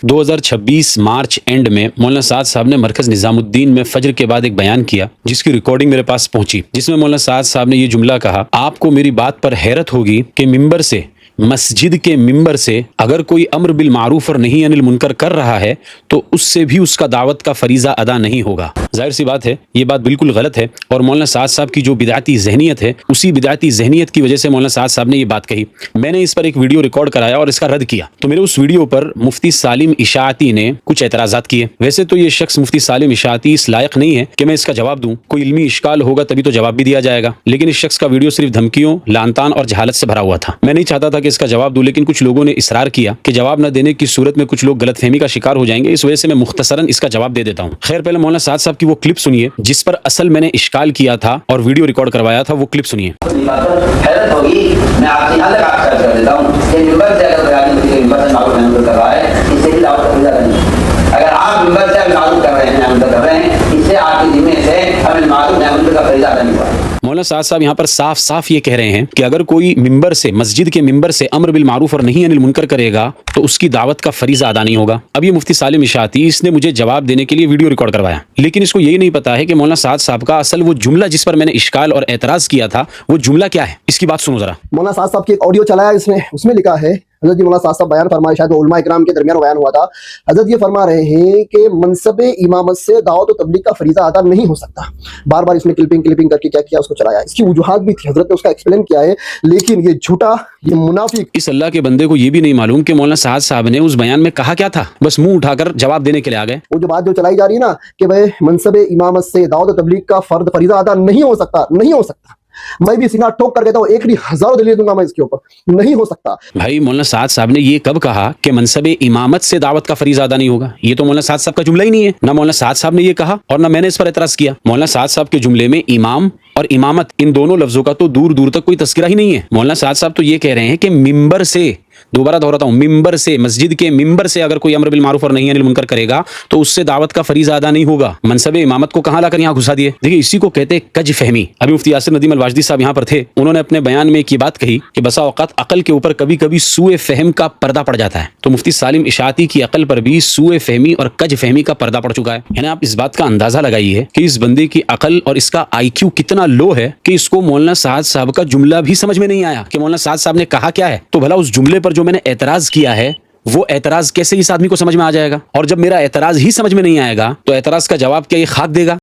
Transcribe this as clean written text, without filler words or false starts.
2026 मार्च and में मौलाना साद साहब ने मरकज़ निज़ामुद्दीन में फजर के बाद एक बयान किया जिसकी रिकॉर्डिंग मेरे पास पहुंची, जिसमें मौलाना साद साहब ने ये जुमला कहा, आपको मेरी बात पर हैरत होगी कि मिंबर से, मस्जिद के मिंबर से अगर कोई अम्र बिल मारूफ और नहीं अनिल मुनकर कर रहा है तो उससे भी उसका दावत का फरीज़ा अदा नहीं होगा। जाहिर सी बात है ये बात बिल्कुल गलत है और मौलाना साद साहब की जो बिदाती जहनीत है उसी बिदाती जहनीत की वजह से मौलाना साद साहब ने ये बात कही। मैंने इस पर एक वीडियो रिकॉर्ड कराया और इसका रद्द किया, तो मेरे उस वीडियो पर मुफ्ती सालिम इशाअती ने कुछ एतराज़ात किए। वैसे तो ये शख्स मुफ्ती सालिम इशाअती इस लायक नहीं है कि मैं इसका जवाब दूं, कोई इल्मी इश्काल होगा तभी तो जवाब भी दिया जाएगा, लेकिन इस शख्स का वीडियो सिर्फ धमकियों, लानतान और जहालत से भरा हुआ था। मैं नहीं चाहता था कि इसका जवाब दूं, लेकिन कुछ लोगों ने इसरार किया कि जवाब न देने की सूरत में कुछ लोग गलतफहमी का शिकार हो जाएंगे, इस वजह से मैं मुख्तसरन इसका जवाब दे देता हूं। खैर, पहले मौलाना साद साहब की वो क्लिप सुनिए जिस पर असल मैंने इश्काल किया था और वीडियो रिकॉर्ड करवाया था, वो क्लिप सुनिए। हैरत होगी, मैं आपसे यहाँ तक आपसे अर्ज कर देता हूँ कि मिंबर से अगर बयानी मुझे मिंबर से मारूफ नहीं कर रहा है, इससे भी दावत का फरीज़ा नहीं। अगर आप मिंबर से मारूफ कर रहे हैं, नहीं कर रहे हैं, इससे आपके जिम्मे से हमें मारूफ नहीं का फरीज़ा अदा नहीं हुआ। मौलाना साद साहब यहाँ पर साफ साफ ये कह रहे हैं कि अगर कोई मिंबर से, मस्जिद के मिंबर से अम्र बिल मारूफ और नहीं अनिल मुनकर करेगा तो उसकी दावत का फरीज़ा अदा नहीं होगा। अब ये मुफ्ती सालिम इशाअती, इसने मुझे जवाब देने के लिए वीडियो रिकॉर्ड करवाया, लेकिन इसको यही नहीं पता है कि मौलाना साद साहब का असल वो जुमला जिस पर मैंने इश्काल और एतराज़ किया था वो जुमला क्या है। इसकी बात सुनो जरा। मौलाना साद साहब की एक ऑडियो चलाया, उसमें लिखा है, हज़रत जी मौलाना साद साहब बयान फरमाए, शायद उलमा इकराम के दरमियान बयान हुआ था। हज़रत ये फरमा रहे हैं कि मनसब इमामत से दावत और तबलीग का फरीज़ा अदा नहीं हो सकता। बार बार इसमें क्लिपिंग करके क्या किया, उसको चलाया। इसकी वजूहात भी थी, हज़रत ने उसका एक्सप्लेन किया है, लेकिन ये झूठा, ये मुनाफिक। इस अल्लाह के बंदे को ये भी नहीं मालूम कि मौलाना साद साहब ने उस बयान में कहा क्या था, बस मुंह उठाकर जवाब देने के लिए आ गए। वो जो बात जो चलाई जा रही है ना कि भाई मनसब इमामत से दावत और तबलीग का फरीज़ा अदा नहीं हो सकता, नहीं हो सकता। मैं भी सीना ठोक कर कहता हूं, एक नहीं हजारों दलील दूंगा मैं इसके ऊपर, नहीं हो सकता। भाई मौलाना साद साहब ने ये कब कहा कि मनसब इमामत से दावत का फरीज़ा अदा नहीं होगा? ये तो मौलाना साद साहब का जुमला ही नहीं है। ना मौलाना साद साहब ने ये कहा और ना मैंने इस पर एतराज़ किया। मौलाना साद साहब के जुमले में इमाम और इमामत, इन दोनों लफ्जों का तो दूर दूर तक कोई तस्करा ही नहीं है। मौलाना साद साहब तो ये कह रहे हैं कि मिंबर से, दोबारा दोहराता हूं, मिंबर से, मस्जिद के मिंबर से अगर कोई अम्र बिल मारूफ और नहीं अनिल मुनकर करेगा तो उससे दावत का फरीज़ा अदा नहीं होगा। मनसब इमामत को कहां लाकर यहां घुसा दिए? देखिए, इसी को कहते हैं कज फहमी। अभी मुफ्ती यासिर नदीम अल-वाजदी साहब यहां पर थे, उन्होंने अपने बयान में एक बात कही कि बसा औकात अकल के ऊपर कभी कभी सूए फहम का पर्दा पड़ जाता है। तो मुफ्ती सालिम इशाअती की अकल पर भी सूए फहमी और कज फहमी का पर्दा पड़ चुका है। यानी आप इस बात का अंदाजा लगाइए कि इस बंदे की अकल और इसका IQ कितना लो है कि इसको मौलाना साद साहब का जुमला भी समझ में नहीं आया कि मौलाना साद साहब ने कहा क्या है। तो भला उस जुमले पर जो मैंने एतराज किया है वो एतराज कैसे इस आदमी को समझ में आ जाएगा? और जब मेरा एतराज ही समझ में नहीं आएगा तो एतराज का जवाब क्या ये खाक देगा?